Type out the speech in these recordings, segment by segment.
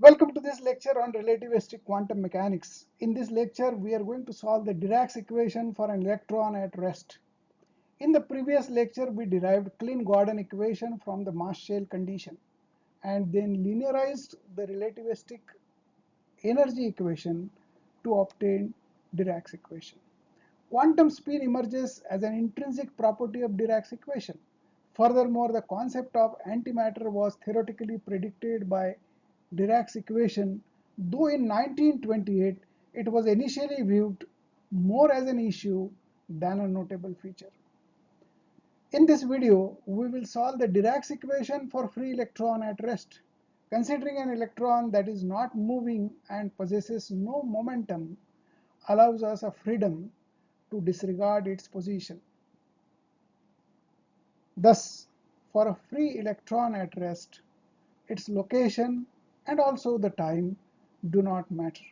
Welcome to this lecture on relativistic quantum mechanics. In this lecture, we are going to solve the Dirac's equation for an electron at rest. In the previous lecture, we derived Klein-Gordon equation from the mass shell condition and then linearized the relativistic energy equation to obtain Dirac's equation. Quantum spin emerges as an intrinsic property of Dirac's equation. Furthermore, the concept of antimatter was theoretically predicted by Dirac's equation, though in 1928 it was initially viewed more as an issue than a notable feature. In this video, we will solve the Dirac's equation for free electron at rest. Considering an electron that is not moving and possesses no momentum allows us a freedom to disregard its position. Thus, for a free electron at rest, its location and also the time do not matter,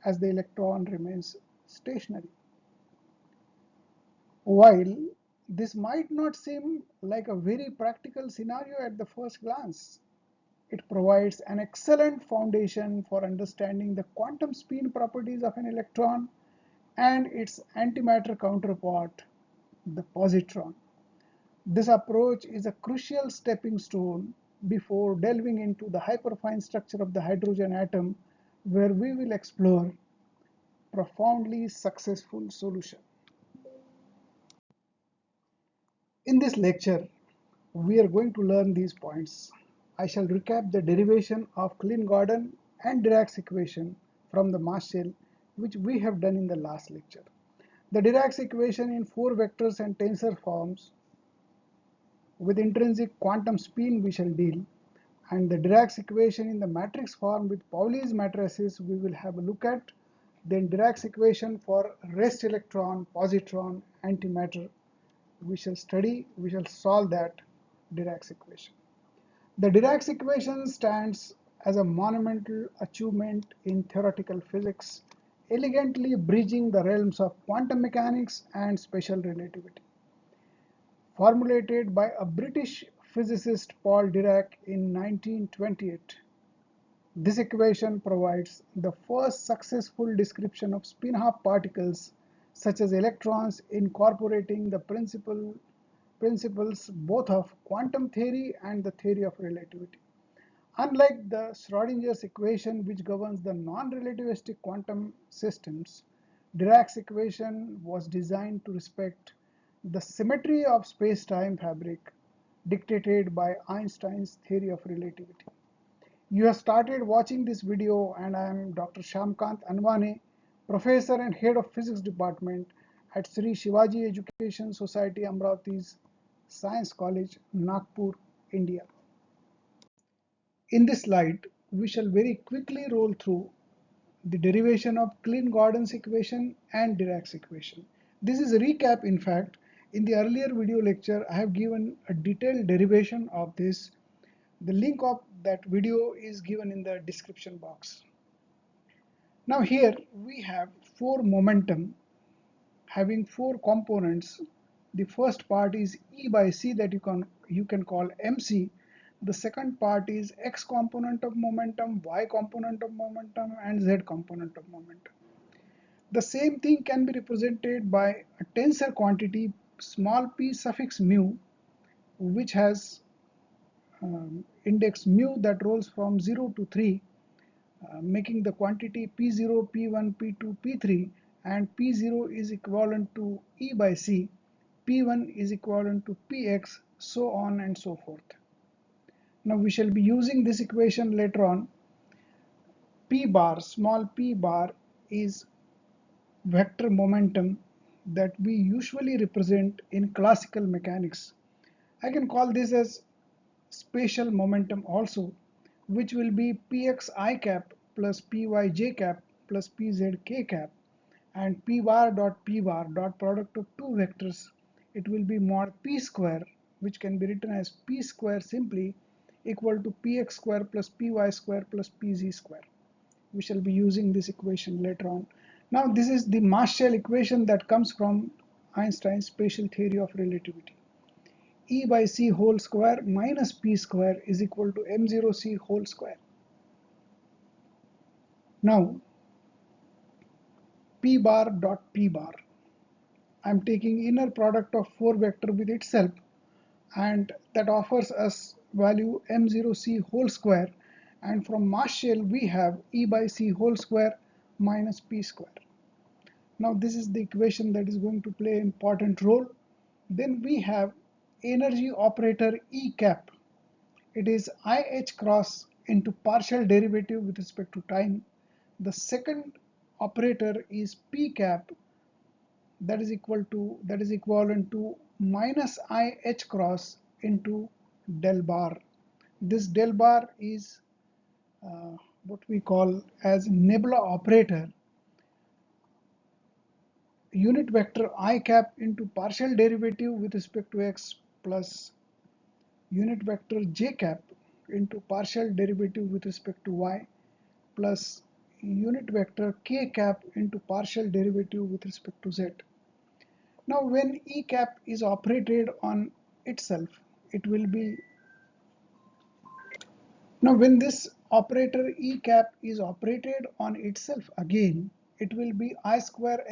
as the electron remains stationary. While this might not seem like a very practical scenario at the first glance, it provides an excellent foundation for understanding the quantum spin properties of an electron and its antimatter counterpart, the positron. This approach is a crucial stepping stone before delving into the hyperfine structure of the hydrogen atom, where we will explore profoundly successful solution. In this lecture, we are going to learn these points. I shall recap the derivation of Klein-Gordon and Dirac's equation from the mass shell, which we have done in the last lecture. The Dirac's equation in 4 vectors and tensor forms. With intrinsic quantum spin we shall deal, and the Dirac's equation in the matrix form with Pauli's matrices we will have a look at. Then Dirac's equation for rest electron, positron, antimatter we shall study, we shall solve that Dirac's equation. The Dirac's equation stands as a monumental achievement in theoretical physics, elegantly bridging the realms of quantum mechanics and special relativity. Formulated by a British physicist Paul Dirac in 1928, this equation provides the first successful description of spin-half particles such as electrons, incorporating the principles both of quantum theory and the theory of relativity. Unlike the Schrodinger's equation, which governs the non-relativistic quantum systems, Dirac's equation was designed to respect the symmetry of space-time fabric dictated by Einstein's theory of relativity. You have started watching this video, and I am Dr. Shyamkant Anwane, Professor and Head of Physics Department at Sri Shivaji Education Society Amravati's Science College, Nagpur, India. In this slide, we shall very quickly roll through the derivation of Klein-Gordon's equation and Dirac's equation. This is a recap. In fact, in the earlier video lecture, I have given a detailed derivation of this. The link of that video is given in the description box. Now here we have 4 momentum having 4 components. The first part is E by C that you can call MC. The second part is X component of momentum, Y component of momentum, and Z component of momentum. The same thing can be represented by a tensor quantity small p suffix mu, which has index mu that rolls from 0 to 3, making the quantity P0, P1, P2, P3, and P0 is equivalent to E by C, P1 is equivalent to Px, so on and so forth. Now we shall be using this equation later on. P bar, small p bar, is vector momentum that we usually represent in classical mechanics. I can call this as spatial momentum also, which will be px I cap plus py j cap plus pz k cap, and p bar dot product of two vectors, it will be mod p square, which can be written as p square simply, equal to px square plus py square plus pz square. We shall be using this equation later on. Now this is the mass shell equation that comes from Einstein's special theory of relativity. E by c whole square minus p square is equal to m0 c whole square. Now p bar dot p bar, I'm taking inner product of 4 vector with itself, and that offers us value m0c whole square, and from mass shell we have E by c whole square minus p square. Now this is the equation that is going to play an important role. Then we have energy operator E cap. It is IH cross into partial derivative with respect to time. The second operator is P cap, that is equivalent to minus IH cross into del bar. This del bar is what we call as nebula operator. Unit vector I cap into partial derivative with respect to x plus unit vector j cap into partial derivative with respect to y plus unit vector k cap into partial derivative with respect to z. Now when E cap is operated on itself, it will be, now when this operator E cap is operated on itself again, it will be I square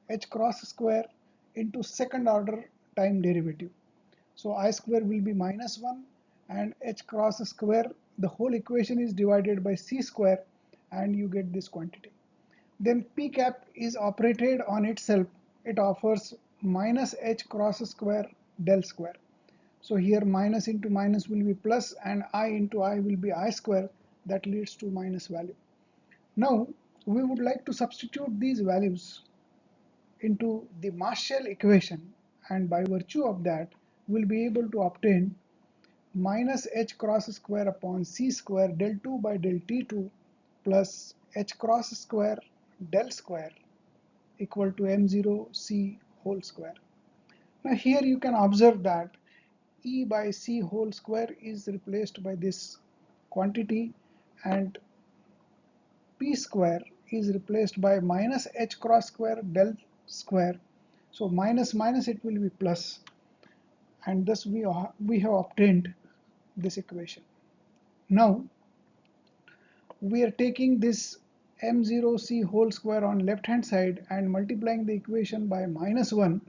h cross square into second order time derivative. So I square will be minus 1 and h cross square, the whole equation is divided by c square and you get this quantity. Then p cap is operated on itself, it offers minus h cross square del square. So here minus into minus will be plus and I into I will be I square, that leads to minus value. Now we would like to substitute these values into the mass shell equation, and by virtue of that we'll be able to obtain minus h cross square upon c square del 2 by del t2 plus h cross square del square equal to m0 c whole square. Now here you can observe that E by c whole square is replaced by this quantity and p square is replaced by minus h cross square del square. So minus minus it will be plus, and thus we have obtained this equation. Now we are taking this m0c whole square on left hand side and multiplying the equation by minus 1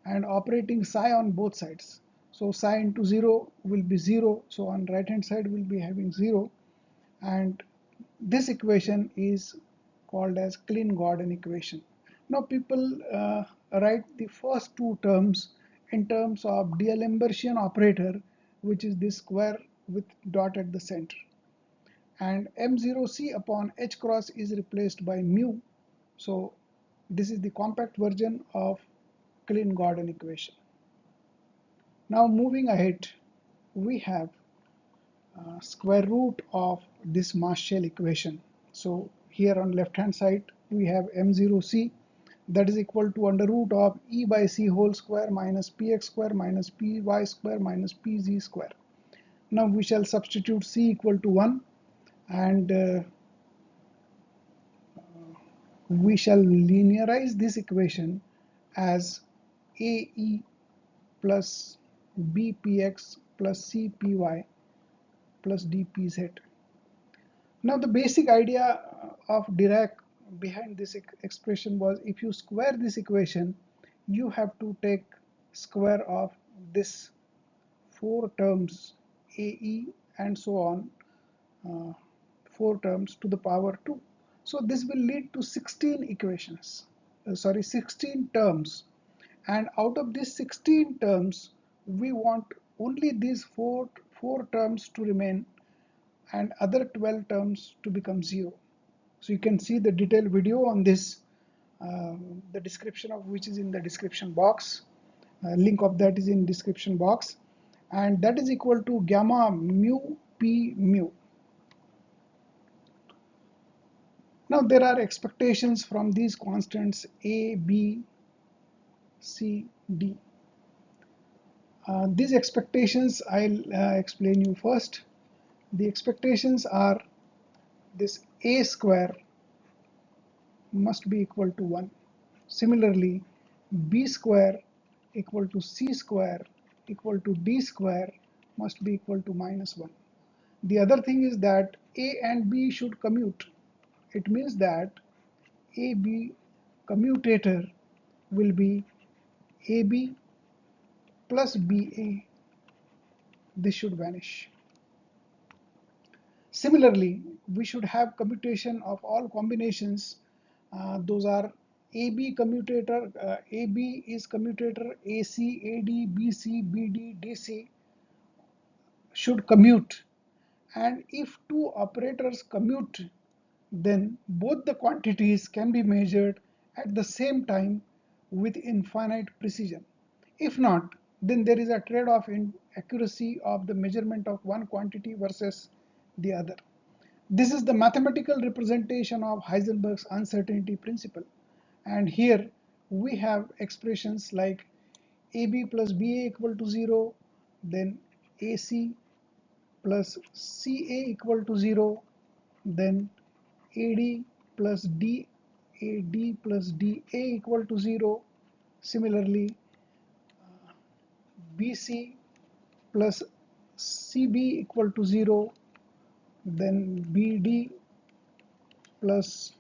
and operating psi on both sides. So psi into 0 will be 0, so on right hand side we'll be having 0, and this equation is called as Klein-Gordon equation. Now people write the first two terms in terms of D'Alembertian operator, which is this square with dot at the center, and m0c upon h cross is replaced by mu. So this is the compact version of Klein-Gordon equation. Now moving ahead, we have square root of this mass shell equation. So here on left hand side we have m0c, that is equal to under root of E by c whole square minus px square minus py square minus pz square. Now we shall substitute c equal to 1 and we shall linearize this equation as ae plus bpx plus cpy plus dpz. Now the basic idea of Dirac behind this expression was, if you square this equation, you have to take square of this 4 terms ae and so on, 4 terms to the power 2. So this will lead to 16 equations, 16 terms, and out of these 16 terms we want only these four terms to remain and other 12 terms to become 0. So you can see the detailed video on this, the description of which is in the description box. Link of that is in description box, and that is equal to gamma mu p mu. Now there are expectations from these constants a, b, c, d. These expectations I'll explain you first. The expectations are this a square must be equal to 1. Similarly, b square equal to c square equal to d square must be equal to minus 1. The other thing is that a and b should commute. it means that AB commutator will be AB plus BA. This should vanish. Similarly, we should have commutation of all combinations. Those are AB commutator, AB is commutator, AC, AD, BC, BD, DC should commute. And if two operators commute, then both the quantities can be measured at the same time with infinite precision. If not, then there is a trade-off in accuracy of the measurement of one quantity versus the other. This is the mathematical representation of Heisenberg's uncertainty principle. And here we have expressions like AB plus BA equal to 0, then AC plus CA equal to 0, then AD plus DAD plus DA equal to 0. Similarly, BC plus CB equal to 0, then BD plus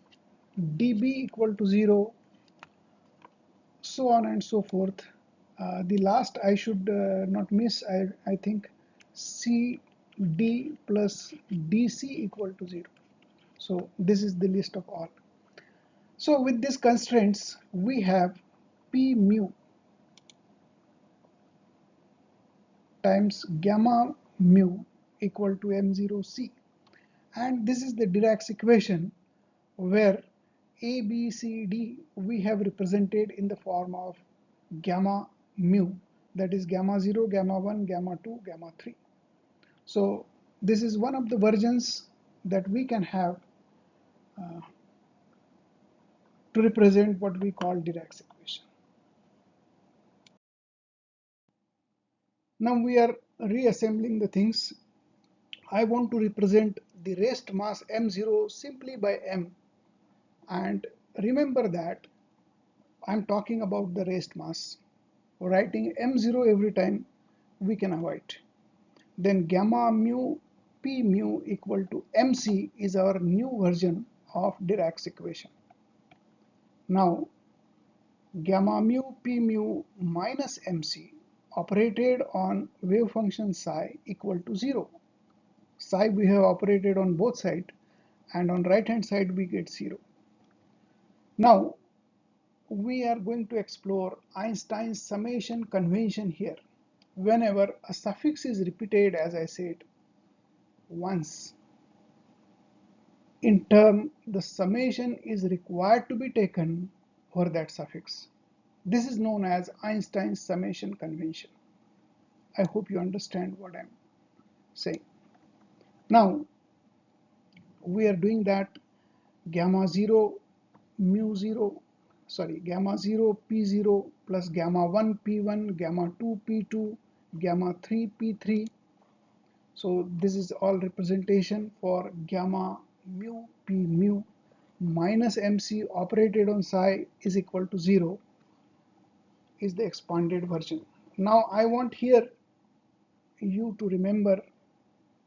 DB equal to 0, so on and so forth. The last I should not miss, I think CD plus DC equal to 0. So this is the list of all. So with these constraints, we have P mu times gamma mu equal to M0C. And this is the Dirac's equation where A, B, C, D we have represented in the form of gamma mu, that is gamma 0, gamma 1, gamma 2, gamma 3. So this is one of the versions that we can have to represent what we call Dirac's equation. Now we are reassembling the things. I want to represent the rest mass m0 simply by m, and remember that I'm talking about the rest mass. Writing m0 every time we can avoid. Then gamma mu p mu equal to mc is our new version of Dirac's equation. Now gamma mu p mu minus mc operated on wave function psi equal to 0. Psi we have operated on both sides, and on right hand side we get 0. Now we are going to explore Einstein's summation convention here. Whenever a suffix is repeated, as I said, once in term, the summation is required to be taken for that suffix. This is known as Einstein's summation convention. I hope you understand what I'm saying. Now we are doing that gamma 0 mu 0 gamma 0 p0 plus gamma 1 p1 gamma 2 p2 gamma 3 p3. So this is all representation for gamma mu p mu minus mc operated on psi is equal to 0 is the expanded version. Now I want here you to remember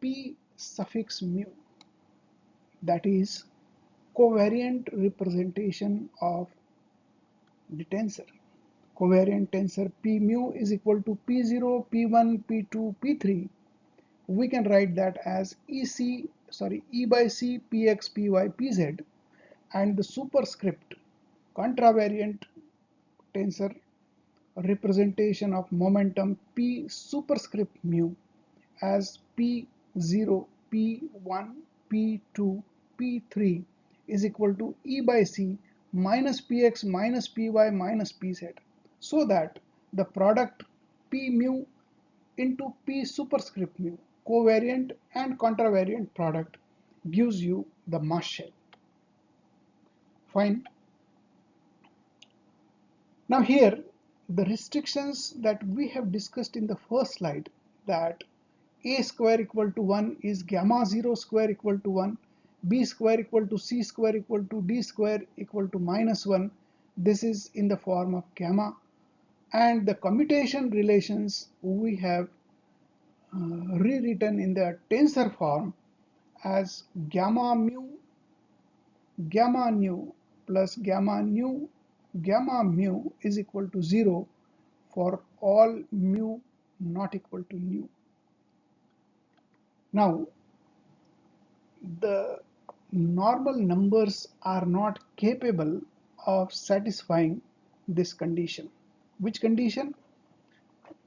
p suffix mu, that is covariant representation of the tensor. Covariant tensor P mu is equal to P0, P1, P2, P3. We can write that as E by C, Px, Py, Pz, and the superscript contravariant tensor representation of momentum P superscript mu as P0, P1, P2, P3 is equal to E by C minus Px minus Py minus Pz, so that the product P mu into P superscript mu, covariant and contravariant product, gives you the mass shell. Fine. Now here the restrictions that we have discussed in the first slide, that a square equal to 1 is gamma 0 square equal to 1, b square equal to c square equal to d square equal to minus 1. This is in the form of gamma, and the commutation relations we have rewritten in the tensor form as gamma mu gamma nu plus gamma mu is equal to 0 for all mu not equal to nu. Now, the normal numbers are not capable of satisfying this condition. Which condition?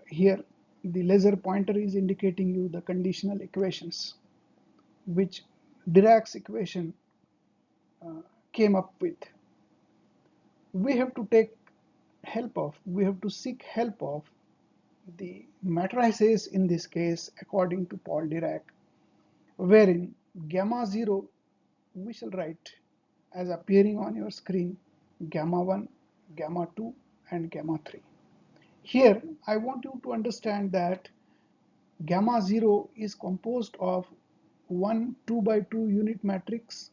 Here the laser pointer is indicating you the conditional equations which Dirac's equation came up with. We have to seek help of the matrices in this case according to Paul Dirac, wherein gamma 0 we shall write as appearing on your screen gamma 1, gamma 2 and gamma 3. Here I want you to understand that gamma 0 is composed of one 2 by 2 unit matrix,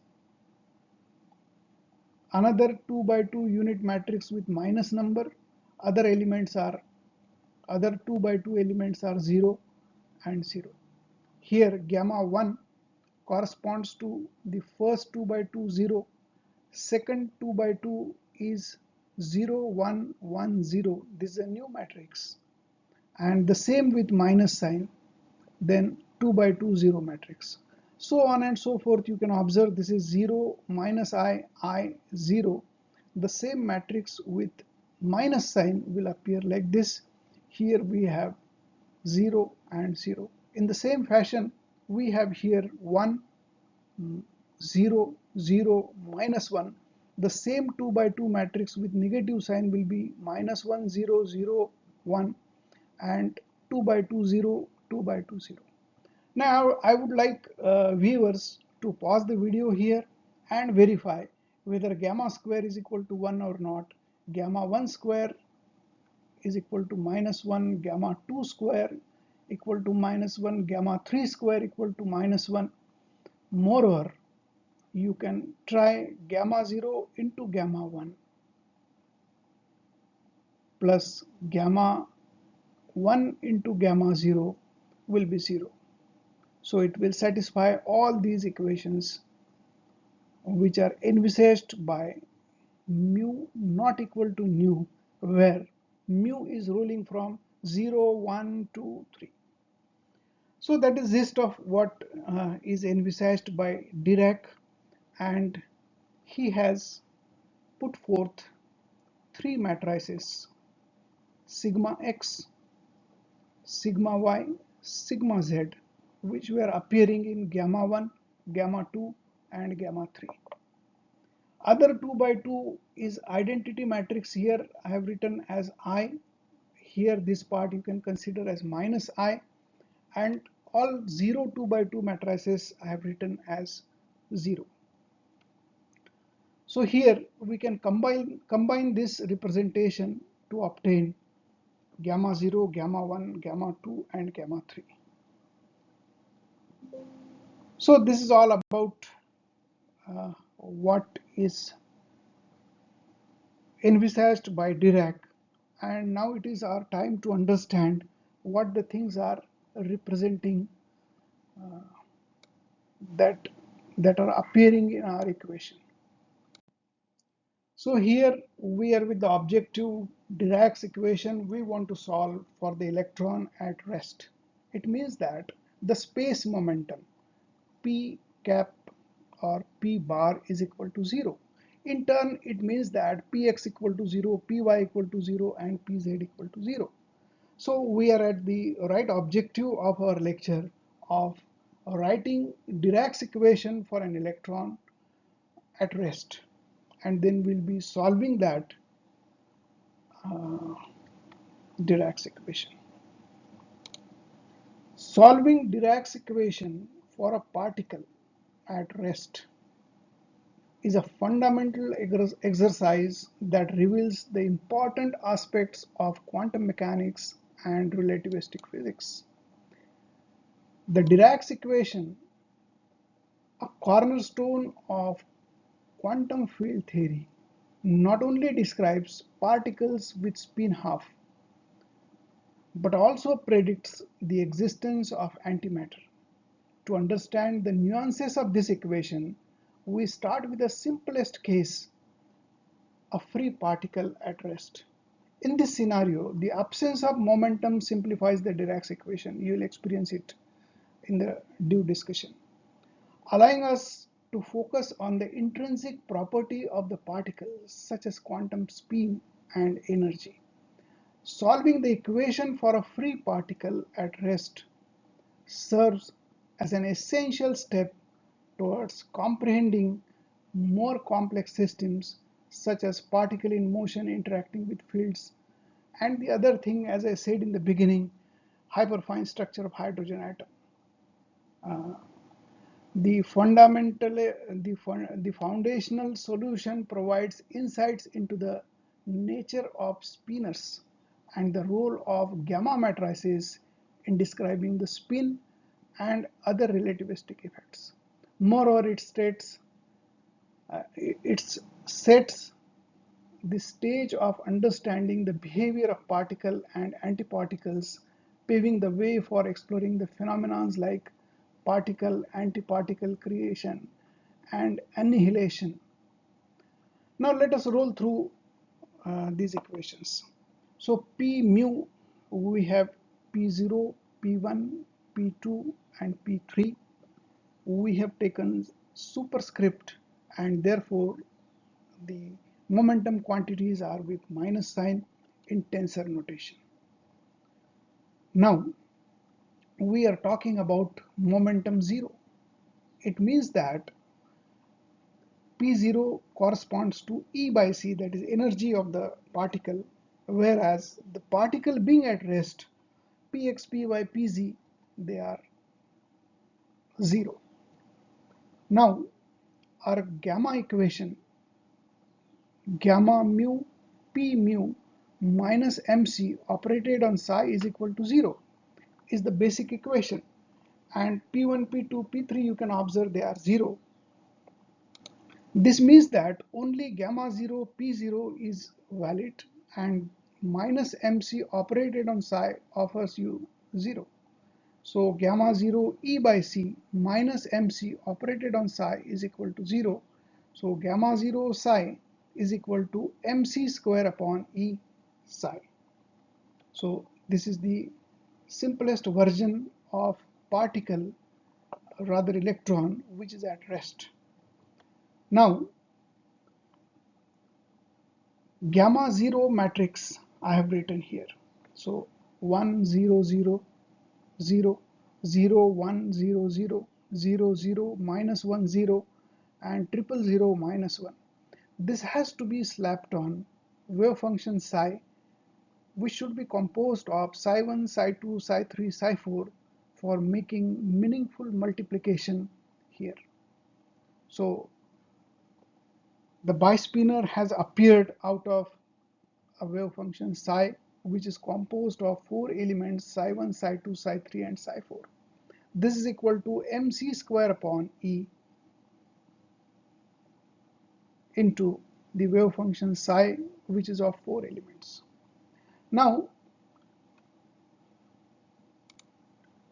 another 2 by 2 unit matrix with minus number, other 2 by 2 elements are 0 and 0. Here gamma 1 corresponds to the first 2 by 2 0, second 2 by 2 is 0 1 1 0, this is a new matrix, and the same with minus sign, then 2 by 2 0 matrix. So on and so forth. You can observe this is 0 minus I 0. The same matrix with minus sign will appear like this. Here we have 0 and 0. In the same fashion we have here 1 0 0 minus 1. The same 2 by 2 matrix with negative sign will be minus 1 0 0 1 and 2 by 2 0 2 by 2 0. Now I would like viewers to pause the video here and verify whether gamma square is equal to 1 or not. Gamma 1 square is equal to minus 1, gamma 2 square equal to minus 1, gamma 3 square equal to minus 1. Moreover, you can try gamma 0 into gamma 1 plus gamma 1 into gamma 0 will be 0. So it will satisfy all these equations which are envisaged by mu not equal to nu, where mu is ruling from 0, 1, 2, 3. So that is gist of what is envisaged by Dirac, and he has put forth three matrices: sigma x, sigma y, sigma z, which were appearing in gamma 1, gamma 2 and gamma 3. Other 2 by 2 is identity matrix. Here I have written as I. Here this part you can consider as minus I, and all 0 2 by 2 matrices I have written as 0. So here we can combine this representation to obtain gamma 0, gamma 1, gamma 2 and gamma 3. So this is all about what is envisaged by Dirac, and now it is our time to understand what the things are representing that are appearing in our equation. So here we are with the objective Dirac's equation. We want to solve for the electron at rest. It means that the space momentum p cap or p bar is equal to 0. In turn, it means that px equal to 0, py equal to 0 and pz equal to 0. So we are at the right objective of our lecture of writing Dirac's equation for an electron at rest, and then we'll be solving that Dirac's equation. Solving Dirac's equation for a particle at rest is a fundamental exercise that reveals the important aspects of quantum mechanics and relativistic physics. The Dirac's equation, a cornerstone of quantum field theory, not only describes particles with spin half, but also predicts the existence of antimatter. To understand the nuances of this equation, we start with the simplest case, a free particle at rest. In this scenario, the absence of momentum simplifies the Dirac's equation. You will experience it in the due discussion, allowing us to focus on the intrinsic property of the particles such as quantum spin and energy. Solving the equation for a free particle at rest serves as an essential step towards comprehending more complex systems such as particle in motion interacting with fields, and the other thing, as I said in the beginning, hyperfine structure of hydrogen atom. The foundational solution provides insights into the nature of spinors and the role of gamma matrices in describing the spin and other relativistic effects. Moreover, it sets the stage of understanding the behavior of particle and antiparticles, paving the way for exploring the phenomena like particle-antiparticle creation and annihilation. Now let us roll through these equations. So P mu, we have P0, P1, P2 and P3. We have taken superscript, and therefore the momentum quantities are with minus sign in tensor notation. Now we are talking about momentum zero. It means that P0 corresponds to E by C, that is energy of the particle, whereas the particle being at rest, Px, Py, Pz, they are zero. Now our gamma equation, gamma mu P mu minus mc operated on psi is equal to 0 is the basic equation, and P1, P2, P3 you can observe they are 0. This means that only gamma 0 P0 is valid, and minus mc operated on psi offers you 0. So gamma 0 E by C minus mc operated on psi is equal to 0. So gamma 0 psi is equal to mc square upon E psi. So this is the simplest version of particle, rather electron, which is at rest. Now gamma 0 matrix I have written here. So 1 0 0 0 0 1 0 0 0 0 minus 1 0 and triple 0 minus 1. This has to be slapped on wave function psi, which should be composed of psi 1, psi 2, psi 3, psi 4 for making meaningful multiplication here. So the bispinor has appeared out of a wave function psi, which is composed of 4 elements, psi 1, psi 2, psi 3 and psi 4. This is equal to mc square upon E into the wave function psi, which is of 4 elements. Now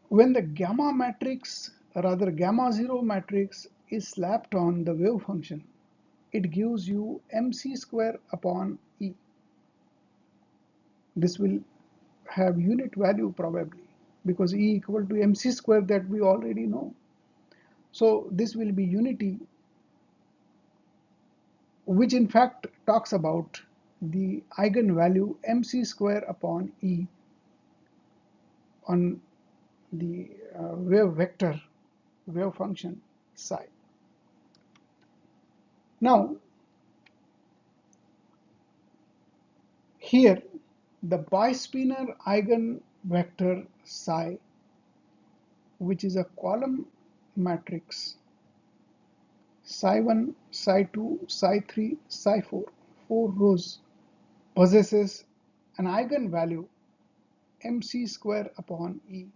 when the gamma matrix, rather gamma 0 matrix, is slapped on the wave function, it gives you mc square upon E. This will have unit value probably, because E equal to mc square, that we already know. So this will be unity, which in fact talks about the eigenvalue mc square upon E on the wave vector, wave function psi. Now here the bispinor eigenvector psi, which is a column matrix, psi 1, psi 2, psi 3, psi 4, 4 rows, possesses an eigenvalue mc square upon E,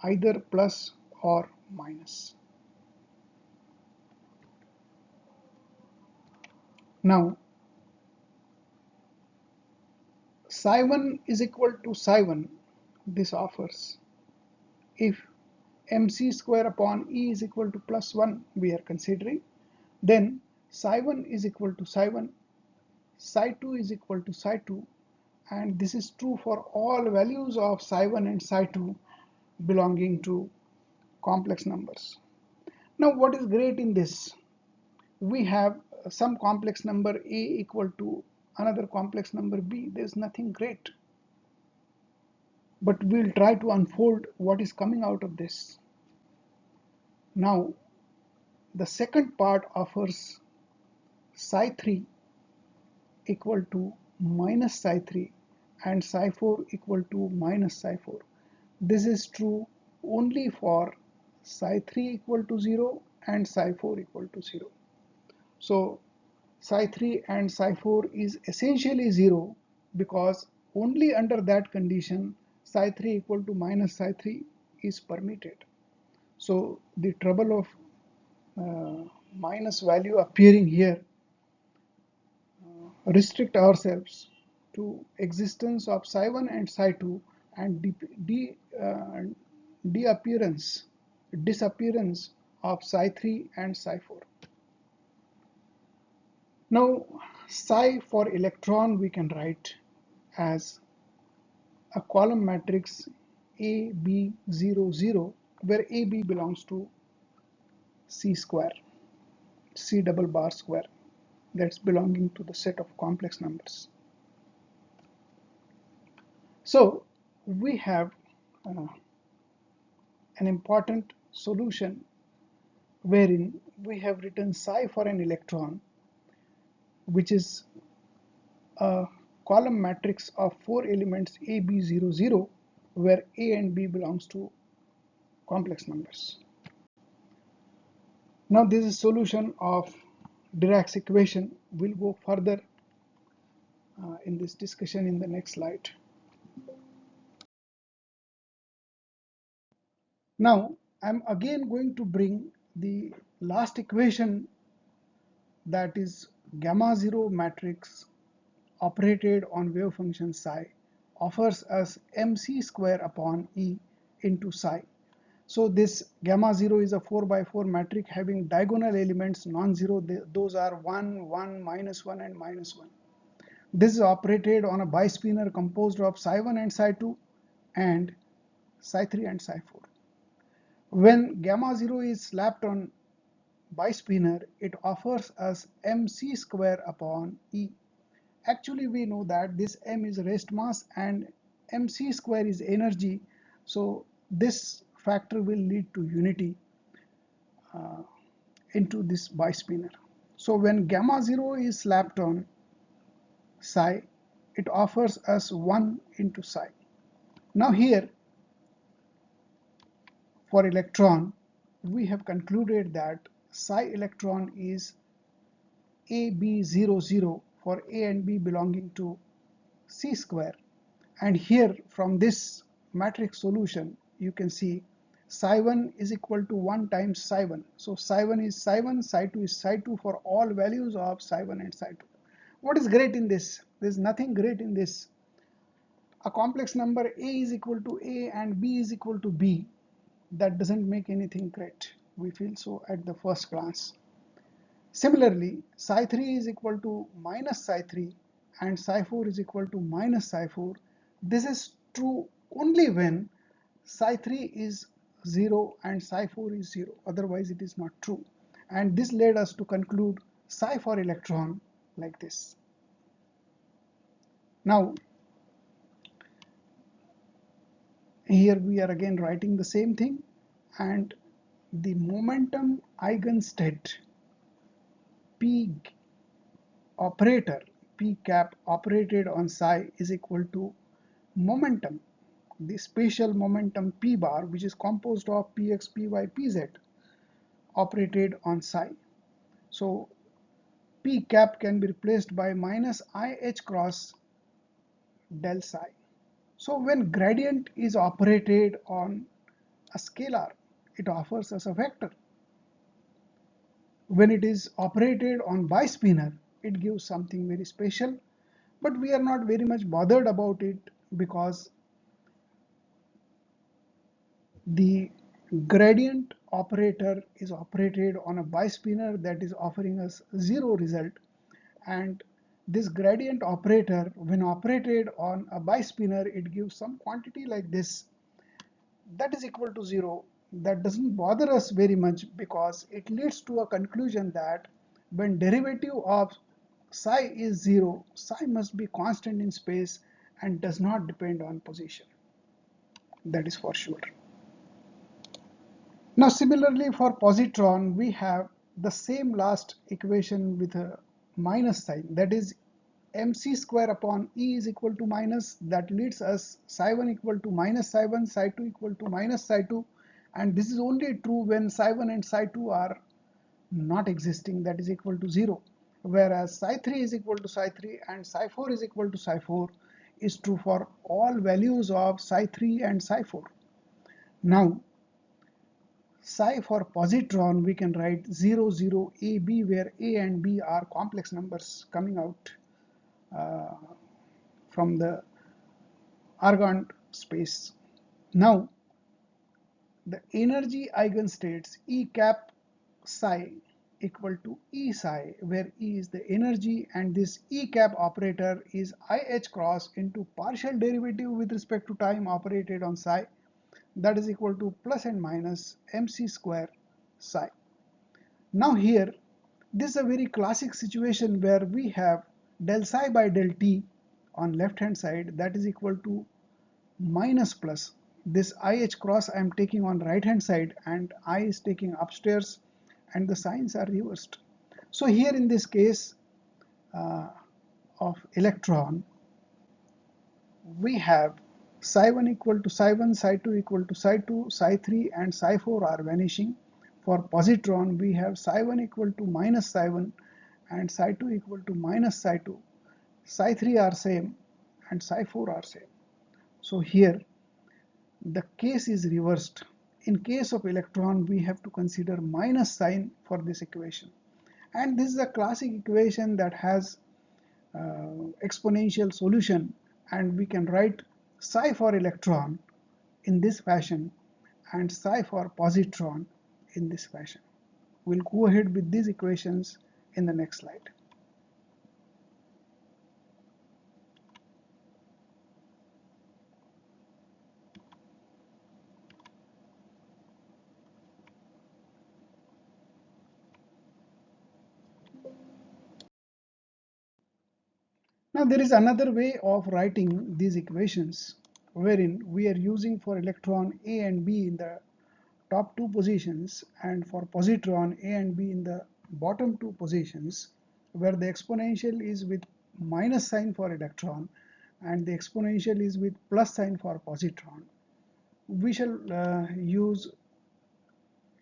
either plus or minus. Now psi 1 is equal to psi 1, this offers if mc square upon E is equal to plus 1 we are considering. Then psi 1 is equal to psi 1, psi 2 is equal to psi 2, and this is true for all values of psi 1 and psi 2 belonging to complex numbers. Now what is great in this? We have some complex number A equal to another complex number B. There's nothing great. But we'll try to unfold what is coming out of this. Now, the second part offers psi 3 equal to minus psi 3 and psi 4 equal to minus psi 4. This is true only for psi 3 equal to 0 and psi 4 equal to 0. So psi 3 and psi 4 is essentially 0 because only under that condition psi 3 equal to minus psi 3 is permitted. So the trouble of minus value appearing here, restrict ourselves to existence of psi 1 and psi 2 and disappearance of psi 3 and psi 4. Now psi for electron we can write as a column matrix A, B, 0, 0, where AB belongs to C square, C double bar square, that's belonging to the set of complex numbers. So we have an important solution wherein we have written psi for an electron, which is a column matrix of 4 elements A, B, 0, 0, where A and B belongs to complex numbers. Now this is solution of Dirac's equation. We'll go further in this discussion in the next slide. Now I'm again going to bring the last equation, that is gamma 0 matrix operated on wave function psi offers us mc square upon E into psi. So this gamma 0 is a 4 by 4 matrix having diagonal elements non-zero. Those are 1, 1, minus 1 and minus 1. This is operated on a bispinner composed of psi 1 and psi 2 and psi 3 and psi 4. When gamma 0 is slapped on bispinner, it offers us mc square upon E. Actually, we know that this m is rest mass and mc square is energy, so this factor will lead to unity into this bispinner. So when gamma 0 is slapped on psi, it offers us 1 into psi. Now here, for electron, we have concluded that psi electron is AB00 for A and B belonging to C square. And here from this matrix solution, you can see psi 1 is equal to 1 times psi 1. So psi 1 is psi 1, psi 2 is psi 2 for all values of psi 1 and psi 2. What is great in this? There is nothing great in this. A complex number A is equal to A and B is equal to B. That doesn't make anything great. We feel so at the first glance. Similarly, psi 3 is equal to minus psi 3 and psi 4 is equal to minus psi 4. This is true only when psi 3 is 0 and psi 4 is 0. Otherwise, it is not true. And this led us to conclude psi for electron like this. Now, here we are again writing the same thing, and the momentum eigenstate P operator P cap operated on psi is equal to momentum, the spatial momentum P bar, which is composed of Px, Py, Pz operated on psi. So P cap can be replaced by minus IH cross del psi. So when gradient is operated on a scalar, it offers us a vector. When it is operated on bispinner, it gives something very special, but we are not very much bothered about it because the Gradient operator is operated on a bispinner that is offering us zero result, and this gradient operator, when operated on a bispinner, it gives some quantity like this that is equal to zero. That doesn't bother us very much because it leads to a conclusion that when derivative of psi is zero, psi must be constant in space and does not depend on position. That is for sure. Now similarly for positron, we have the same last equation with a minus sign, that is mc square upon E is equal to minus, that leads us psi 1 equal to minus psi 1, psi 2 equal to minus psi 2, and this is only true when psi 1 and psi 2 are not existing, that is equal to 0, whereas psi 3 is equal to psi 3 and psi 4 is equal to psi 4 is true for all values of psi 3 and psi 4. Now psi for positron, we can write 0, 0, A, B, where A and B are complex numbers coming out uh, from the Argand space. Now, the energy eigenstates E cap psi equal to E psi, where E is the energy, and this E cap operator is IH cross into partial derivative with respect to time operated on psi, that is equal to plus and minus mc square psi. Now here, this is a very classic situation where we have del psi by del t on left hand side, that is equal to minus plus this IH cross I am taking on right hand side and I is taking upstairs, and the signs are reversed. So here in this case uh, of electron, we have psi 1 equal to psi 1, psi 2 equal to psi 2, psi 3 and psi 4 are vanishing. For positron, we have psi 1 equal to minus psi 1 and psi 2 equal to minus psi 2. Psi 3 are same and psi 4 are same. So here the case is reversed. In case of electron, we have to consider minus sign for this equation. And this is a classic equation that has exponential solution, and we can write psi for electron in this fashion and psi for positron in this fashion. We'll go ahead with these equations in the next slide. Now there is another way of writing these equations wherein we are using for electron A and B in the top two positions and for positron A and B in the bottom two positions, where the exponential is with minus sign for electron and the exponential is with plus sign for positron. We shall use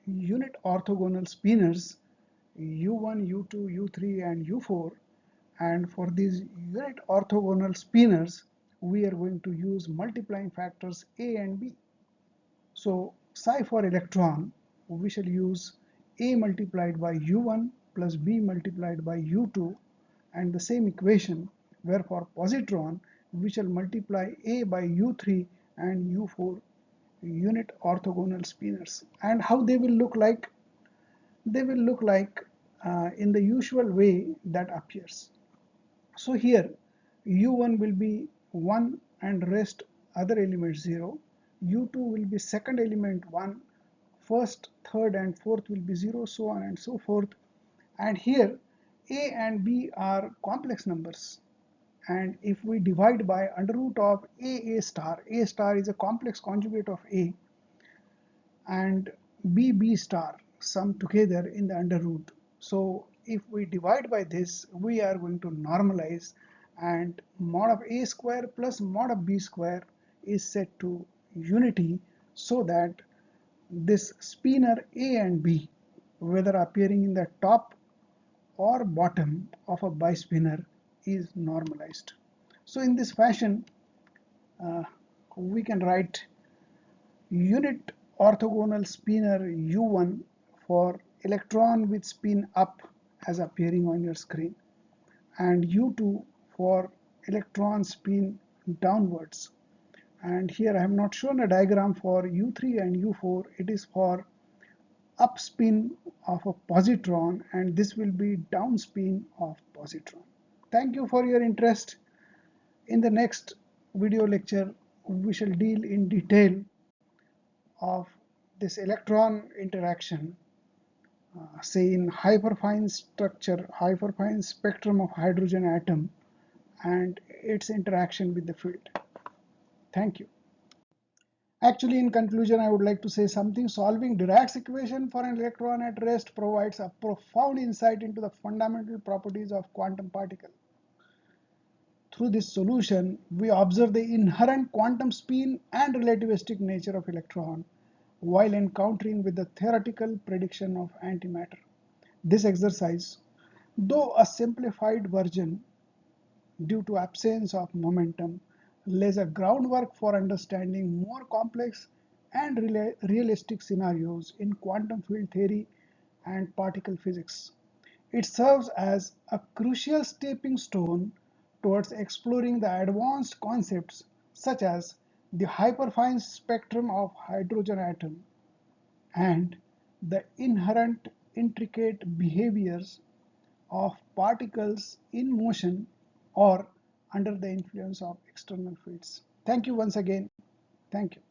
unit orthogonal spinors u1, u2, u3 and u4, and for these unit orthogonal spinors we are going to use multiplying factors A and B. So psi for electron, we shall use A multiplied by U1 plus B multiplied by U2, and the same equation where for positron we shall multiply A by U3 and U4 unit orthogonal spinors. And how they will look like? They will look like in the usual way that appears. So here u1 will be 1 and rest other elements 0, u2 will be second element 1, first, third and fourth will be 0, so on and so forth. And here a and b are complex numbers, and if we divide by under root of a star, a star is a complex conjugate of a, and b star sum together in the under root. So if we divide by this, we are going to normalize, and mod of a square plus mod of b square is set to unity, so that this spinor A and B, whether appearing in the top or bottom of a bispinor, is normalized. So in this fashion, uh, we can write unit orthogonal spinor U1 for electron with spin up as appearing on your screen, and U2 for electron spin downwards. And here I have not shown a diagram for U3 and U4. It is for up spin of a positron, and this will be down spin of positron. Thank you for your interest. In the next video lecture, we shall deal in detail of this electron interaction, say in hyperfine structure, hyperfine spectrum of hydrogen atom and its interaction with the field. Thank you. Actually, in conclusion, I would like to say something. Solving Dirac's equation for an electron at rest provides a profound insight into the fundamental properties of quantum particle. Through this solution, we observe the inherent quantum spin and relativistic nature of electron while encountering with the theoretical prediction of antimatter. This exercise, though a simplified version due to absence of momentum, lays a groundwork for understanding more complex and realistic scenarios in quantum field theory and particle physics. It serves as a crucial stepping stone towards exploring the advanced concepts such as the hyperfine spectrum of hydrogen atom and the inherent intricate behaviors of particles in motion or under the influence of external fields. Thank you once again. Thank you.